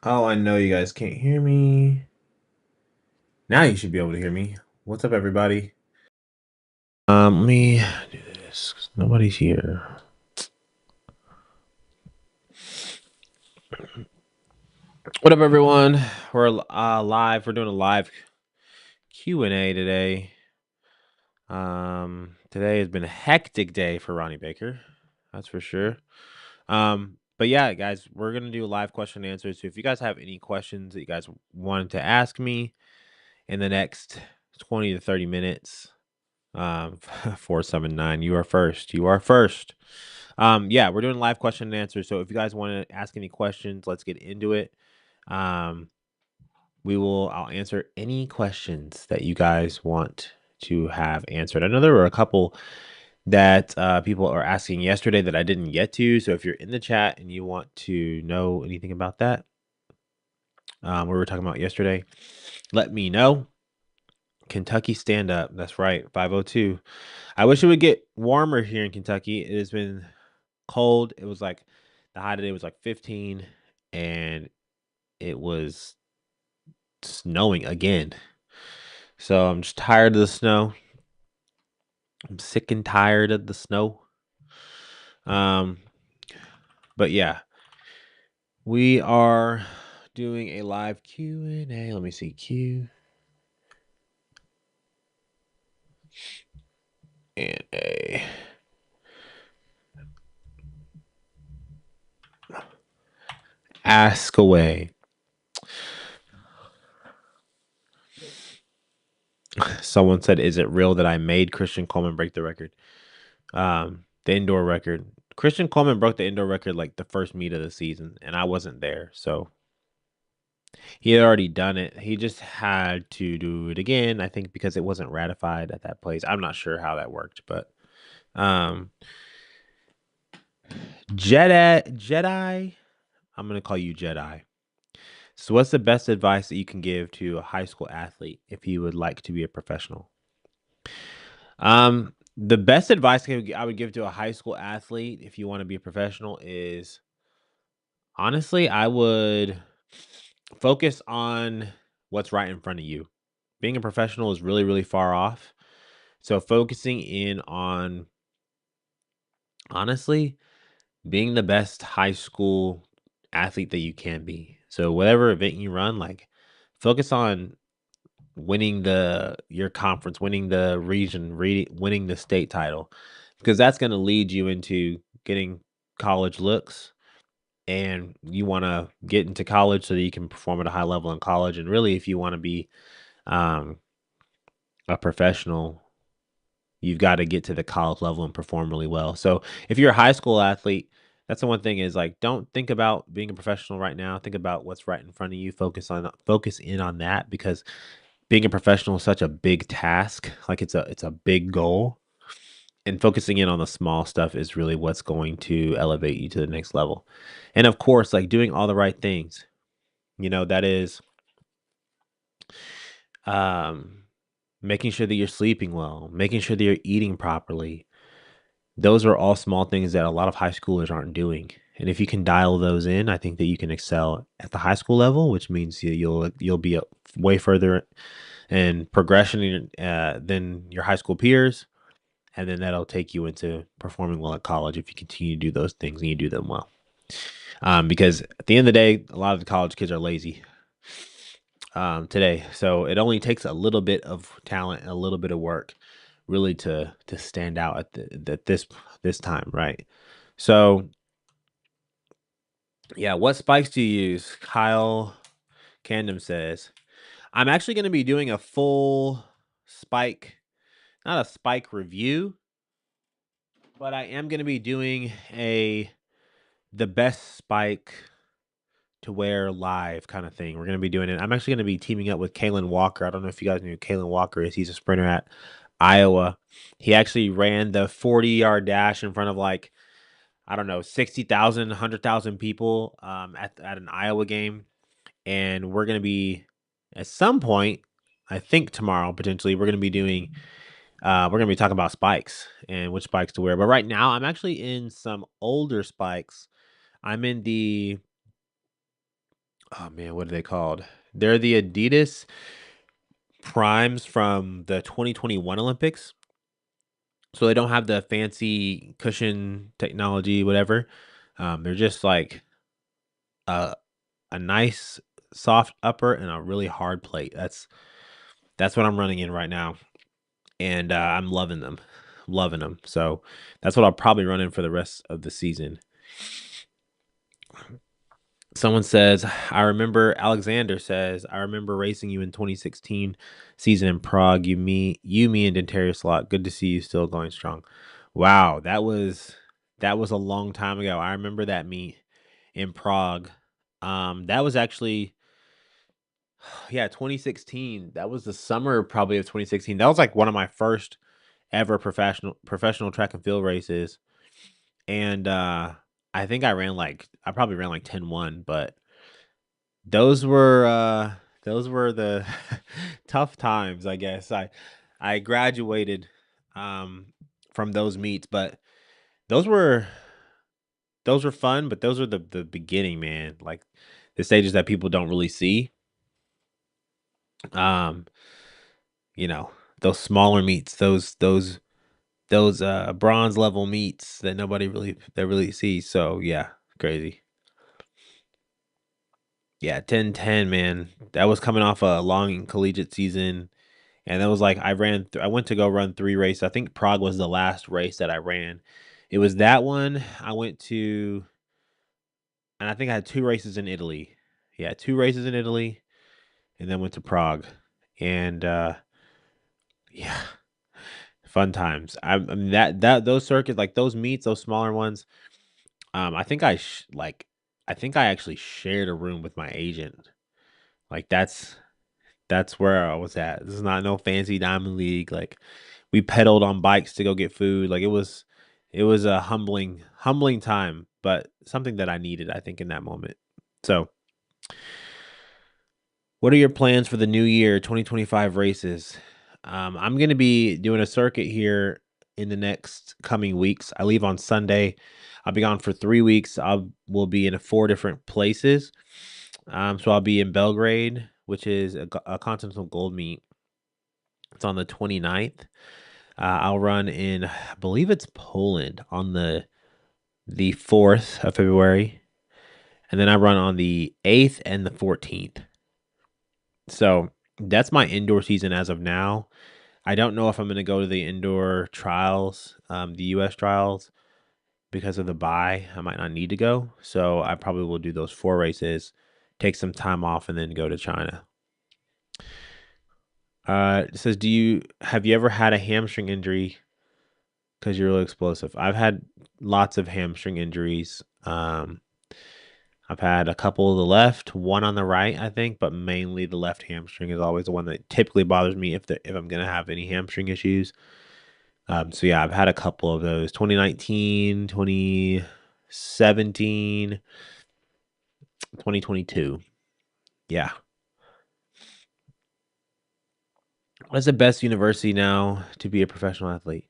Oh, I know you guys can't hear me. Now you should be able to hear me. What's up, everybody? Let me do this 'cause nobody's here. What up, everyone? We're live. We're doing a live Q&A today. Today has been a hectic day for Ronnie Baker. That's for sure. But yeah, guys, we're gonna do a live question and answer. So if you guys have any questions that you guys wanted to ask me in the next 20 to 30 minutes, 479, you are first. You are first. Yeah, we're doing live question and answer. So if you guys want to ask any questions, let's get into it. Um, I'll answer any questions that you guys want to have answered. I know there were a couple that people are asking yesterday that I didn't get to. So if you're in the chat and you want to know anything about that, what we were talking about yesterday, let me know. Kentucky stand up. That's right. 502. I wish it would get warmer here in Kentucky. It has been cold. It was like the high today was like 15 and it was snowing again. So I'm just tired of the snow. I'm sick and tired of the snow. Um but yeah, we are doing a live Q&A. Let me see Q and A. Ask away. Someone said, "Is it real that I made Christian Coleman break the record?" The indoor record. Christian Coleman broke the indoor record like the first meet of the season, and I wasn't there, so he had already done it. He just had to do it again, I think, because it wasn't ratified at that place. I'm not sure how that worked, but um, Jedi. I'm gonna call you Jedi. So, what's the best advice that you can give to a high school athlete if he would like to be a professional? The best advice I would give to a high school athlete if you want to be a professional is honestly, I would focus on what's right in front of you. Being a professional is really, really far off. So focusing in on honestly being the best high school athlete that you can be. So whatever event you run, like focus on winning the your conference, winning the region, winning the state title, because that's going to lead you into getting college looks, and you want to get into college so that you can perform at a high level in college. And really, if you want to be um, a professional, you've got to get to the college level and perform really well. So if you're a high school athlete, that's the one thing is like don't think about being a professional right now. Think about what's right in front of you. Focus in on that because being a professional is such a big task. Like it's a big goal. And focusing in on the small stuff is really what's going to elevate you to the next level. And of course, like doing all the right things. That is um making sure that you're sleeping well, making sure that you're eating properly. Those are all small things that a lot of high schoolers aren't doing. And if you can dial those in, I think that you can excel at the high school level, which means you'll be way further in progression than your high school peers, and then that'll take you into performing well at college if you continue to do those things and you do them well. Because at the end of the day, a lot of the college kids are lazy today, so it only takes a little bit of talent and a little bit of work really to stand out at this time, right? So yeah, what spikes do you use? Kyle Candom says, I'm actually going to be doing a full spike, not a spike review, but I am going to be doing the best spike to wear live kind of thing. We're going to be doing it. I'm actually going to be teaming up with Kalen Walker. I don't know if you guys know who Kalen Walker is. He's a sprinter at Iowa. He actually ran the 40-yard dash in front of like, I don't know, 60,000, 100,000 people at an Iowa game. And we're going to be at some point, I think tomorrow potentially, we're going to be doing we're going to be talking about spikes and which spikes to wear. But right now, I'm actually in some older spikes. I'm in the Oh man, what are they called? They're the Adidas Primes from the 2021 Olympics. So they don't have the fancy cushion technology, whatever. They're just like a a nice soft upper and a really hard plate. That's what I'm running in right now, and I'm loving them, loving them. So that's what I'll probably run in for the rest of the season. Someone says, I remember Alexander says, I remember racing you in 2016 season in Prague. Me, and Dentarius Slot. Good to see you still going strong. Wow, that was a long time ago. I remember that meet in Prague. That was actually, yeah, 2016. That was the summer probably of 2016. That was like one of my first ever professional track and field races. And I think I probably ran like 10-1, but those were the tough times, I guess. I graduated from those meets, but those were those were fun, but those were the beginning, man. Like the stages that people don't really see. Um, you know, those smaller meets, those bronze level meets that nobody really sees. So yeah, crazy. Yeah, 10-10, man. That was coming off a long collegiate season. And that was like I went to go run 3 races. I think Prague was the last race that I ran. It was that one. I went to and I think I had 2 races in Italy. Yeah, 2 races in Italy and then went to Prague. And yeah, fun times. I mean that those circuits, like those meets, those smaller ones, I think I think I actually shared a room with my agent. Like that's where I was at. This is not no fancy diamond league. Like we pedaled on bikes to go get food. Like it was a humbling time, but something that I needed, I think, in that moment. So, what are your plans for the new year, 2025 races? I'm going to be doing a circuit here in the next coming weeks. I leave on Sunday. I'll be gone for 3 weeks. Will be in 4 different places. So I'll be in Belgrade, which is a continental gold meet. It's on the 29th. I'll run in, I believe it's Poland on the 4th of February, and then I run on the 8th and the 14th. So that's my indoor season as of now. I don't know if I'm going to go to the indoor trials, the U.S. trials, because of the bye. I might not need to go, so I probably will do those 4 races, take some time off, and then go to China. It says, have you ever had a hamstring injury because you're really explosive? I've had lots of hamstring injuries. I've had a couple of the left, one on the right, I think, but mainly the left hamstring is always the one that typically bothers me if I'm gonna have any hamstring issues. So yeah, I've had a couple of those. 2019, 2017, 2022. Yeah. What's the best university now to be a professional athlete?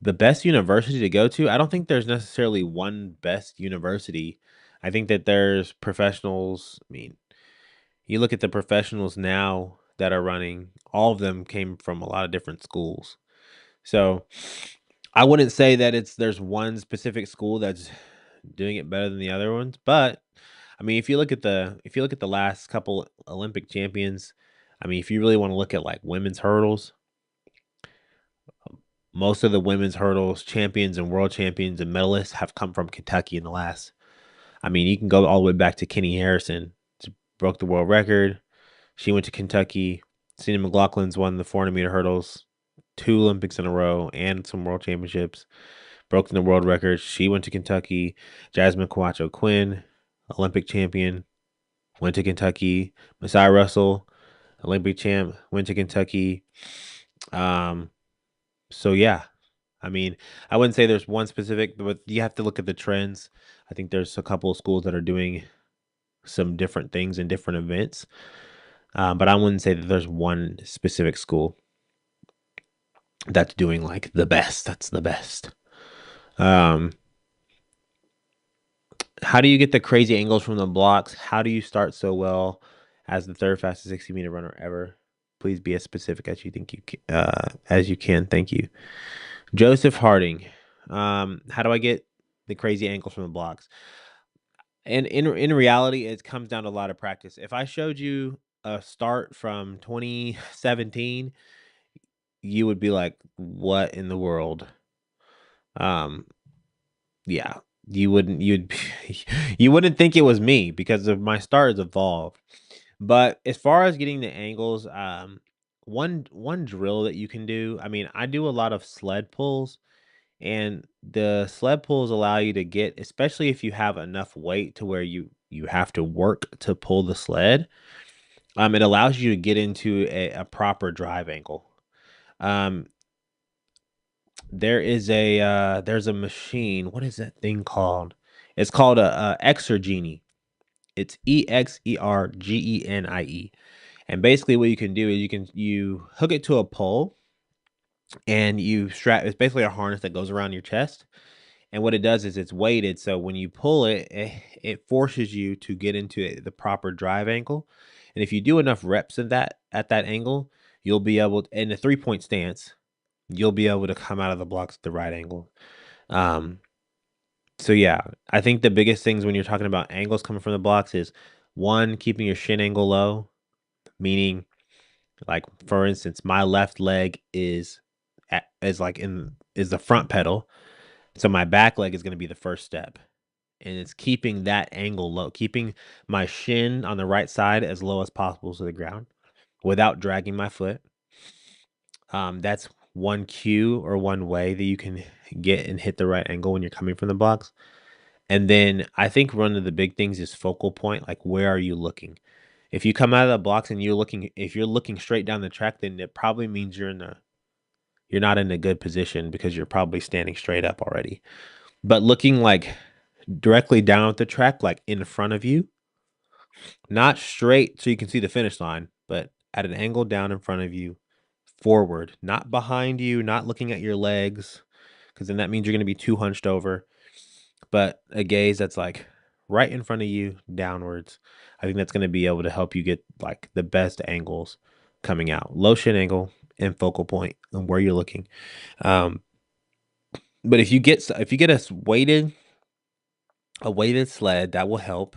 The best university to go to? I don't think there's necessarily one best university. I think that there's professionals. I mean, you look at the professionals now that are running, all of them came from a lot of different schools. So I wouldn't say that there's one specific school that's doing it better than the other ones, but I mean, if you look at the last couple Olympic champions, I mean, if you really want to look at like women's hurdles, most of the women's hurdles champions and world champions and medalists have come from Kentucky in the last. I mean, you can go all the way back to Kenny Harrison, broke the world record. She went to Kentucky. Cena McLaughlin's won the 400-meter hurdles 2 Olympics in a row and some world championships. Broken the world record. She went to Kentucky. Jasmine Kawacho Quinn, Olympic champion, went to Kentucky. Messiah Russell, Olympic champ, went to Kentucky. Um, so yeah, I mean, I wouldn't say there's one specific, but you have to look at the trends. I think there's a couple of schools that are doing some different things in different events. But I wouldn't say that there's one specific school that's doing like the best. That's the best. Um, How do you get the crazy angles from the blocks? How do you start so well as the third fastest 60-meter runner ever? Please be as specific as you think as you can. Thank you. Joseph Harding. How do I get the crazy angles from the blocks? And in reality, it comes down to a lot of practice. If I showed you a start from 2017, you would be like, "What in the world?" Um, yeah, you wouldn't think it was me because of my start has evolved. But as far as getting the angles, one drill that you can do. I mean, I do a lot of sled pulls, and the sled pulls allow you to get, especially if you have enough weight to where you have to work to pull the sled. It allows you to get into a proper drive angle. Um, there's a machine. What is that thing called? It's called a Exergenie. It's Exergenie. And basically what you can do is you hook it to a pole and you strap it's basically a harness that goes around your chest. And what it does is it's weighted, so when you pull it, it forces you to get into the proper drive angle. And if you do enough reps of that at that angle, you'll be able to, in a 3-point stance, you'll be able to come out of the blocks at the right angle. Um, so yeah, I think the biggest things when you're talking about angles coming from the blocks is one, keeping your shin angle low, meaning like for instance, my left leg is is the front pedal, so my back leg is going to be the first step, and it's keeping that angle low, keeping my shin on the right side as low as possible to the ground without dragging my foot. That's one cue or one way that you can get and hit the right angle when you're coming from the blocks. And then I think one of the big things is focal point. Like, where are you looking? If you come out of the blocks and if you're looking straight down the track, then it probably means you're not in a good position because you're probably standing straight up already. But looking like directly down at the track, like in front of you, not straight so you can see the finish line, but at an angle down in front of you, forward, not behind you, not looking at your legs, because then that means you're going to be too hunched over, but a gaze that's like right in front of you, downwards. I think that's going to be able to help you get like the best angles coming out, low shin angle and focal point and where you're looking. Um, but if you get a weighted sled, that will help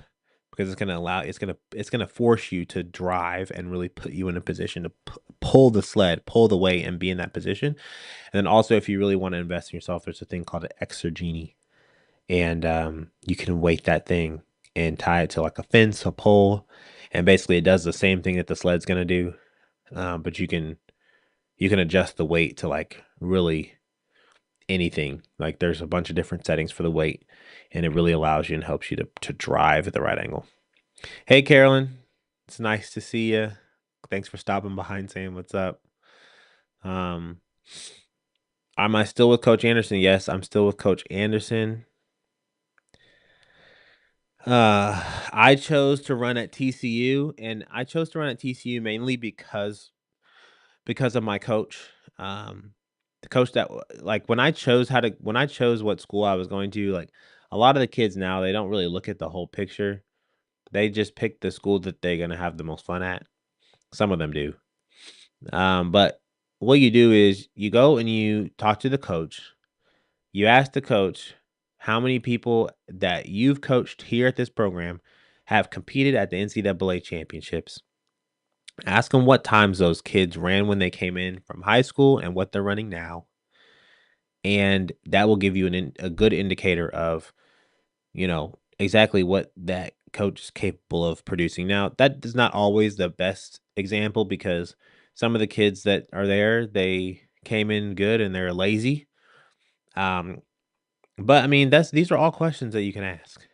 because it's gonna force you to drive and really put you in a position to pull the sled, pull the weight, and be in that position. And then also, if you really want to invest in yourself, there's a thing called an Exergenie, and you can weight that thing and tie it to like a fence, a pole, and basically it does the same thing that the sled's gonna do, but you can adjust the weight to like really anything. Like there's a bunch of different settings for the weight, and it really allows you and helps you to drive at the right angle. Hey, Carolyn, it's nice to see you. Thanks for stopping behind saying what's up. Um, am I still with Coach Anderson? Yes, I'm still with Coach Anderson. I chose to run at TCU, and I chose to run at TCU mainly because of my coach. The coach that like when I chose what school I was going to, like a lot of the kids now, they don't really look at the whole picture. They just pick the school that they're gonna have the most fun at. Some of them do. But what you do is you go and you talk to the coach. You ask the coach how many people that you've coached here at this program have competed at the NCAA championships. Ask them what times those kids ran when they came in from high school and what they're running now. And that will give you a good indicator of, exactly what that coach is capable of producing. Now, that is not always the best example because some of the kids that are there, they came in good and they're lazy. But I mean, these are all questions that you can ask.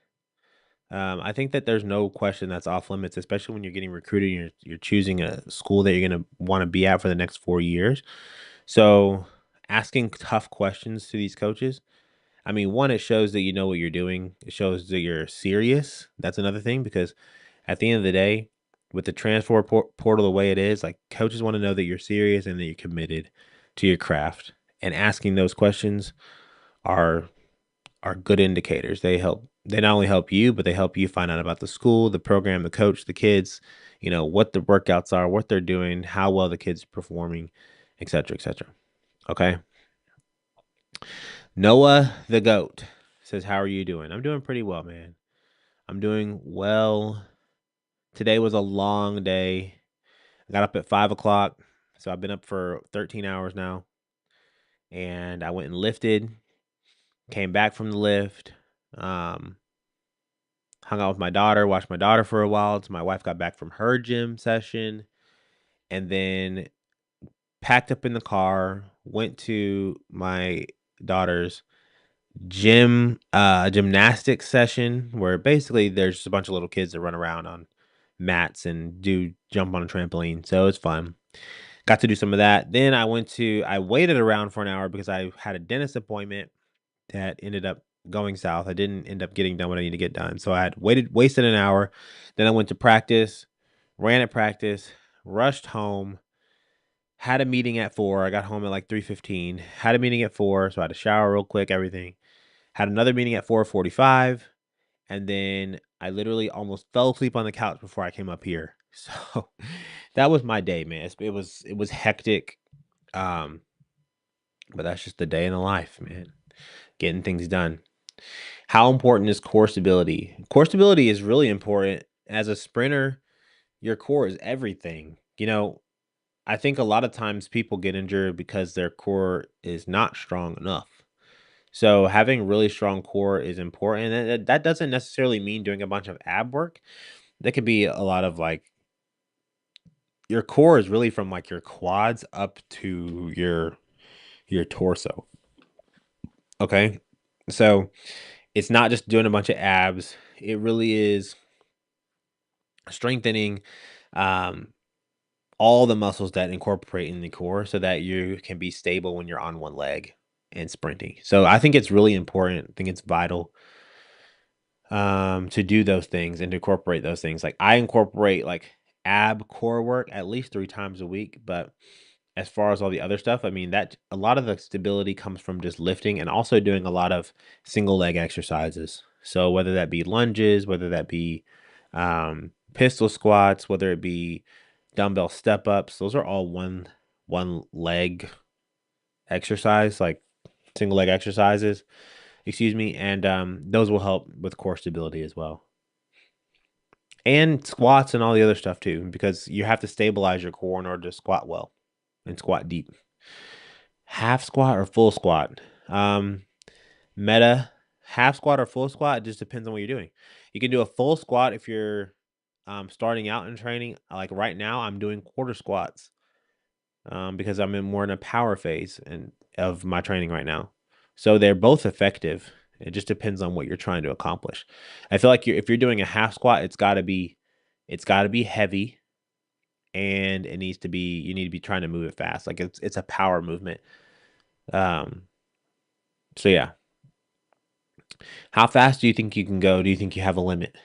I think that there's no question that's off limits, especially when you're getting recruited and you're choosing a school that you're going to want to be at for the next 4 years. So asking tough questions to these coaches, I mean, one, it shows that you know what you're doing. It shows that you're serious. That's another thing because at the end of the day, with the transfer portal the way it is, like coaches want to know that you're serious and that you're committed to your craft. And asking those questions are are good indicators. They not only help you, but they help you find out about the school, the program, the coach, the kids, what the workouts are, what they're doing, how well the kids are performing, et cetera, et cetera. Okay. Noah the goat says, "How are you doing?" I'm doing pretty well, man. I'm doing well. Today was a long day. I got up at 5 o'clock, so I've been up for 13 hours now. And I went and lifted, came back from the lift, um, hung out with my daughter, watched my daughter for a while until my wife got back from her gym session, and then packed up in the car, went to my daughter's gymnastics session where basically there's just a bunch of little kids that run around on mats and do jump on a trampoline. So it's fun. Got to do some of that. Then I waited around for an hour because I had a dentist appointment that ended up going south. I didn't end up getting done what I need to get done. So I had wasted an hour. Then I went to practice, ran at practice, rushed home, had a meeting at 4. I got home at like 3:15. Had a meeting at 4, so I had to shower real quick, everything. Had another meeting at 4:45, and then I literally almost fell asleep on the couch before I came up here. So that was my day, man. It was hectic. Um, but that's just the day in the life, man. Getting things done. How important is core stability? Core stability is really important. As a sprinter, your core is everything. I think a lot of times people get injured because their core is not strong enough. So having really strong core is important. And that doesn't necessarily mean doing a bunch of ab work. That could be a lot of like your core is really from like your quads up to your torso. Okay. So it's not just doing a bunch of abs. It really is strengthening um, all the muscles that incorporate in the core so that you can be stable when you're on one leg and sprinting. So I think it's really important. I think it's vital to do those things and to incorporate those things. Like I incorporate like ab core work at least 3 times a week, but as far as all the other stuff, I mean that a lot of the stability comes from just lifting and also doing a lot of single leg exercises. So whether that be lunges, whether that be pistol squats, whether it be dumbbell step ups, those are all one leg exercise, like single leg exercises, excuse me, and those will help with core stability as well. And squats and all the other stuff too, because you have to stabilize your core in order to squat well and squat deep. Half squat or full squat? Um, Meta, half squat or full squat, it just depends on what you're doing. You can do a full squat if you're starting out in training. Like right now, I'm doing quarter squats because I'm more in a power phase and of my training right now. So they're both effective. It just depends on what you're trying to accomplish. I feel like if you're doing a half squat, it's got to be heavy, and you need to be trying to move it fast. Like it's a power movement. Um, so yeah. How fast do you think you can go? Do you think you have a limit?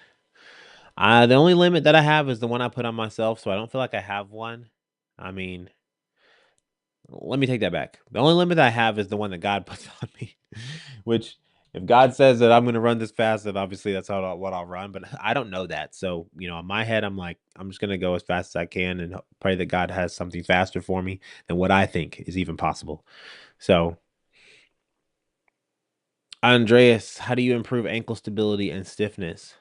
The only limit that I have is the one I put on myself, so I don't feel like I have one. I mean, let me take that back. The only limit I have is the one that God puts on me, which if God says that I'm going to run this fast, then obviously that's what I'll run. But I don't know that. So, in my head, I'm like, I'm just going to go as fast as I can and pray that God has something faster for me than what I think is even possible. So, Andreas, how do you improve ankle stability and stiffness?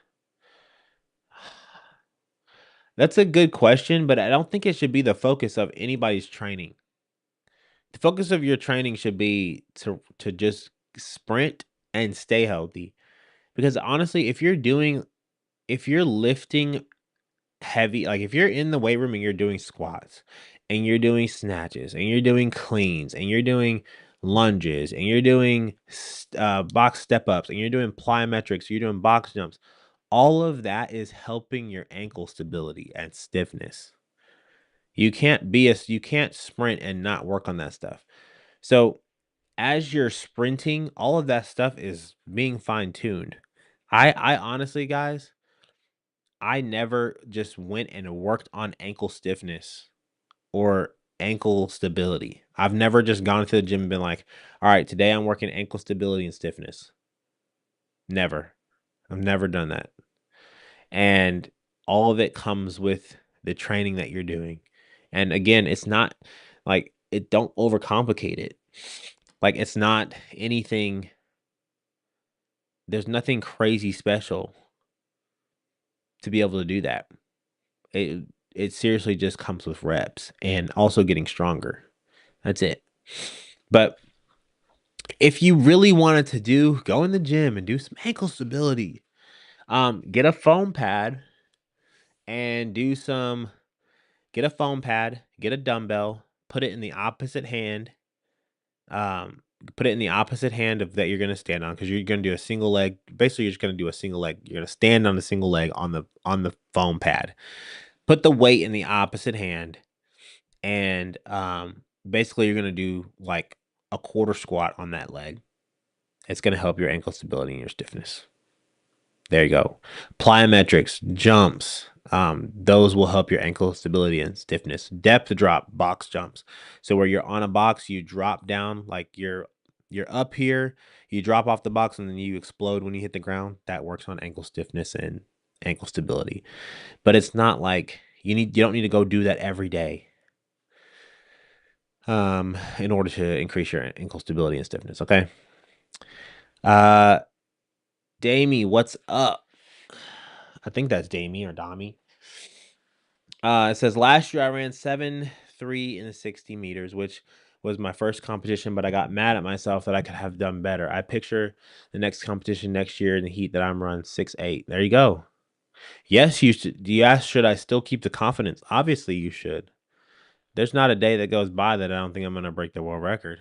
That's a good question, but I don't think it should be the focus of anybody's training. The focus of your training should be to just sprint and stay healthy. Because honestly, if you're lifting heavy, like if you're in the weight room and you're doing squats and you're doing snatches and you're doing cleans and you're doing lunges and you're doing box step ups and you're doing plyometrics, you're doing box jumps, all of that is helping your ankle stability and stiffness. You can't sprint and not work on that stuff. So as you're sprinting, all of that stuff is being fine-tuned. I honestly, guys, I never just went and worked on ankle stiffness or ankle stability. I've never just gone to the gym and been like, all right, today I'm working ankle stability and stiffness. Never. I've never done that. And all of it comes with the training that you're doing. And again, it's not like don't overcomplicate it. Like it's not anything, there's nothing crazy special to be able to do that. It it seriously just comes with reps and also getting stronger. That's it. But if you really wanted to go in the gym and do some ankle stability, get a foam pad and do some get a foam pad, get a dumbbell, put it in the opposite hand. Put it in the opposite hand of that you're gonna stand on because you're gonna do a single leg. Basically, you're just gonna do a single leg. You're gonna stand on the single leg on the foam pad. Put the weight in the opposite hand, and basically you're gonna do like a quarter squat on that leg. It's gonna help your ankle stability and your stiffness. There you go. Plyometrics, jumps, those will help your ankle stability and stiffness. Depth drop, box jumps. So where you're on a box, you drop down like you're up here, you drop off the box and then you explode when you hit the ground. That works on ankle stiffness and ankle stability. But it's not like you don't need to go do that every day. In order to increase your ankle stability and stiffness, okay? Damie, what's up? I think that's Damie or Dami. It says last year I ran 7.3 in the 60 meters, which was my first competition, but I got mad at myself that I could have done better. I picture the next competition next year in the heat that I'm run 6.8. There you go. Yes, you should. You asked, should I still keep the confidence? Obviously, you should. There's not a day that goes by that I don't think I'm going to break the world record.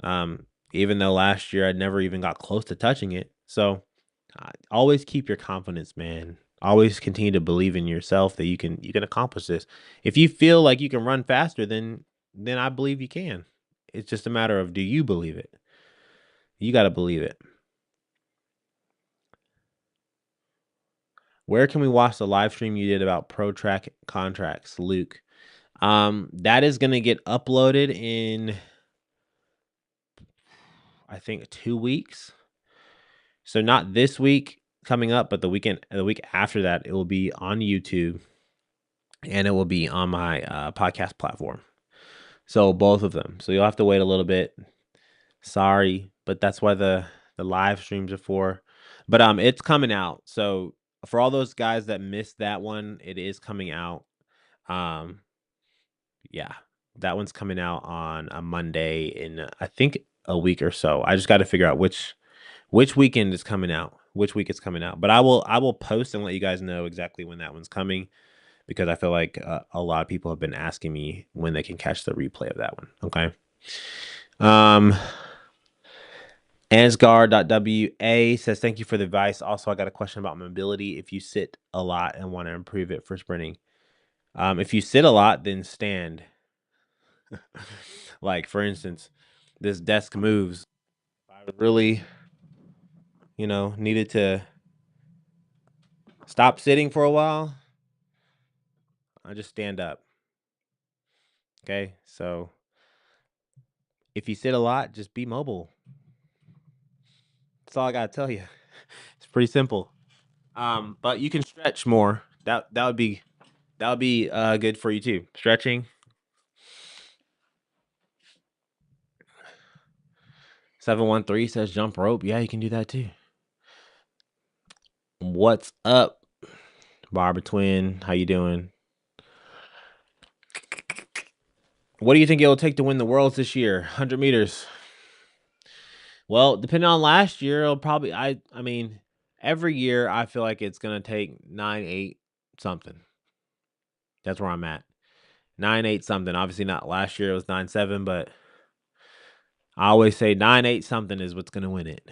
Even though last year I never even got close to touching it. So always keep your confidence, man. Always continue to believe in yourself that you can accomplish this. If you feel like you can run faster, then I believe you can. It's just a matter of, do you believe it? You got to believe it. Where can we watch the live stream you did about ProTrack contracts, Luke? That is going to get uploaded in, I think, 2 weeks. So not this week coming up, but the week after that, it will be on YouTube and it will be on my podcast platform. So both of them. So you'll have to wait a little bit. Sorry, but that's why the live streams are for. But it's coming out. So for all those guys that missed that one, it is coming out. Yeah, that one's coming out on a Monday in I think a week or so. I just got to figure out which weekend is coming out, which week it's coming out. But I will post and let you guys know exactly when that one's coming, because I feel like a lot of people have been asking me when they can catch the replay of that one. Okay. Ansgar.wa says, thank you for the advice. Also, I got a question about mobility. If you sit a lot and want to improve it for sprinting, if you sit a lot, then stand. Like, for instance, this desk moves. I really, needed to stop sitting for a while, I just stand up. Okay, so if you sit a lot, just be mobile. That's all I gotta tell you. It's pretty simple. But you can stretch more. That would be good for you too. Stretching. 713 says jump rope. Yeah, you can do that too. What's up, Barbara Twin? How you doing? What do you think it'll take to win the worlds this year? 100 meters. Well, depending on last year, it'll probably I mean, every year I feel like it's gonna take 9.8 something. That's where I'm at. 9.8 something. Obviously not last year, it was 9.7, but I always say 9.8 something is what's gonna win it.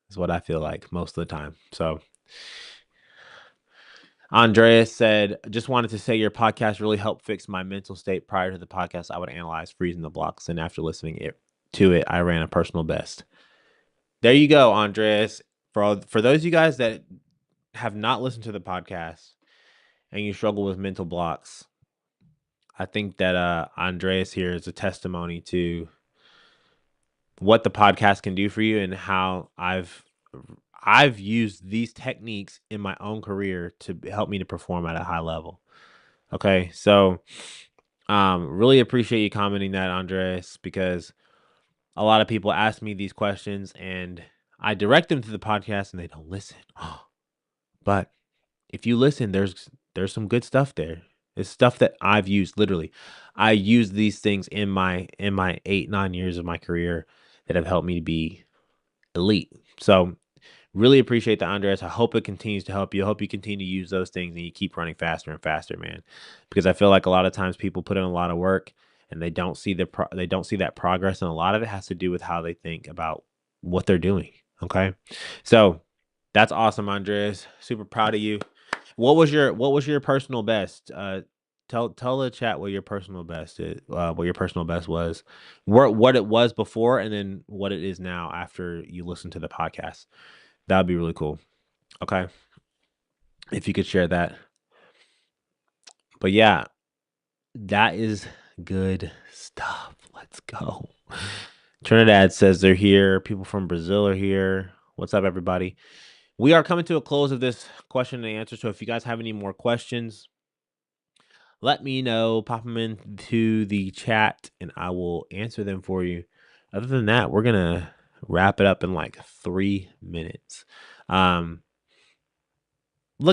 Is what I feel like most of the time. So Andreas said, just wanted to say your podcast really helped fix my mental state. Prior to the podcast, I would analyze freezing the blocks, and after listening to it, I ran a personal best. There you go, Andreas. For those of you guys that have not listened to the podcast and you struggle with mental blocks, I think that Andreas here is a testimony to what the podcast can do for you and how I've I've used these techniques in my own career to help me to perform at a high level. Okay, so really appreciate you commenting that, Andres, because a lot of people ask me these questions and I direct them to the podcast and they don't listen. But if you listen, there's some good stuff there. It's stuff that I've used literally. I use these things in my 8, 9 years of my career that have helped me to be elite. So really appreciate that, Andres. I hope it continues to help you. I hope you continue to use those things and you keep running faster and faster, man. Because I feel like a lot of times people put in a lot of work and they don't see they don't see that progress, and a lot of it has to do with how they think about what they're doing. Okay, so that's awesome, Andres. Super proud of you. What was your personal best? Tell the chat what your personal best is. What your personal best was, what it was before, and then what it is now after you listen to the podcast. That would be really cool. Okay. If you could share that. But yeah, that is good stuff. Let's go. Trinidad says they're here. People from Brazil are here. What's up, everybody? We are coming to a close of this question and answer. So if you guys have any more questions, let me know. Pop them into the chat and I will answer them for you. Other than that, we're going to wrap it up in like 3 minutes. Look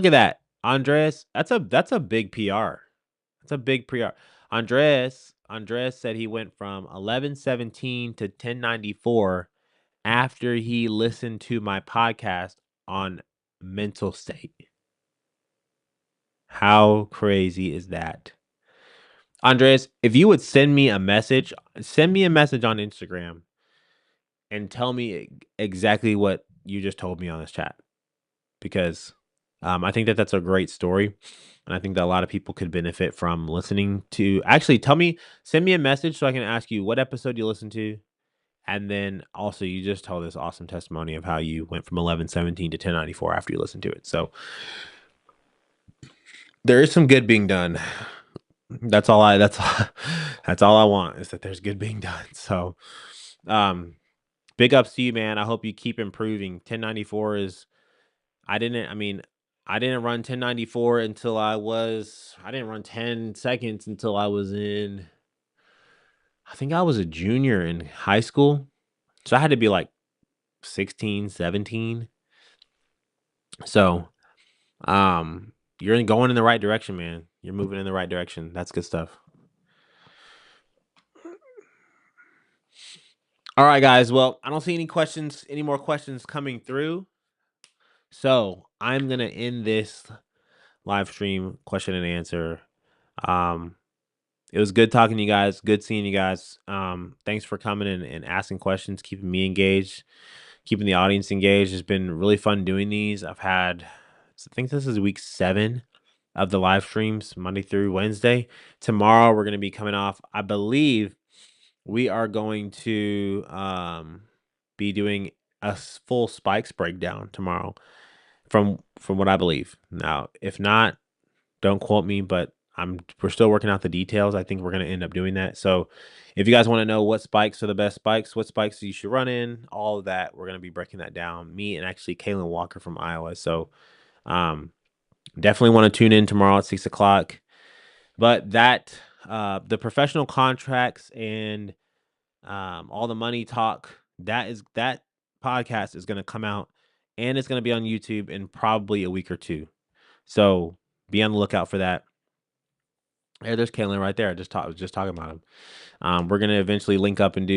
at that. Andres, that's a big PR. That's a big PR. Andres said he went from 1117 to 1094 after he listened to my podcast on mental state. How crazy is that? Andres, if you would send me a message on Instagram and tell me exactly what you just told me on this chat, because I think that that's a great story, and I think that a lot of people could benefit from listening to. Actually, send me a message so I can ask you what episode you listened to, and then also you just told this awesome testimony of how you went from 1117 to 1094 after you listened to it. So there is some good being done. That's all I want, is that there's good being done. So big ups to you, man. I hope you keep improving. 1094 is I didn't run 1094 until I didn't run 10 seconds until I was I think I was a junior in high school. So I had to be like 16, 17. So, you're going in the right direction, man. You're moving in the right direction. That's good stuff. All right, guys. Well, I don't see any more questions coming through. So I'm gonna end this live stream question and answer. It was good talking to you guys. Good seeing you guys. Thanks for coming and asking questions, keeping me engaged, keeping the audience engaged. It's been really fun doing these. I think this is week 7 of the live streams, Monday through Wednesday. Tomorrow we're going to be coming off. I believe we are going to be doing a full spikes breakdown tomorrow, from what I believe. Now, if not, don't quote me, but we're still working out the details. I think we're going to end up doing that. So if you guys want to know what spikes are the best spikes, what spikes you should run in, all of that, we're going to be breaking that down. Me and actually Kaylin Walker from Iowa. So definitely want to tune in tomorrow at 6:00. But the professional contracts and all the money talk, that podcast is going to come out, and it's going to be on YouTube in probably a week or two. So be on the lookout for that. Hey, there's Kaylin right there. I was just talking about him. We're gonna eventually link up and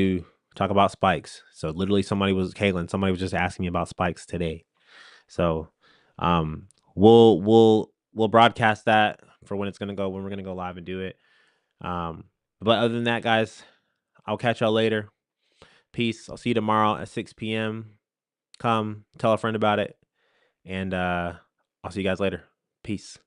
talk about spikes. So literally, somebody was just asking me about spikes today. So we'll broadcast that for when we're gonna go live and do it. But other than that, guys, I'll catch y'all later. Peace. I'll see you tomorrow at 6 p.m. Come tell a friend about it, and I'll see you guys later. Peace.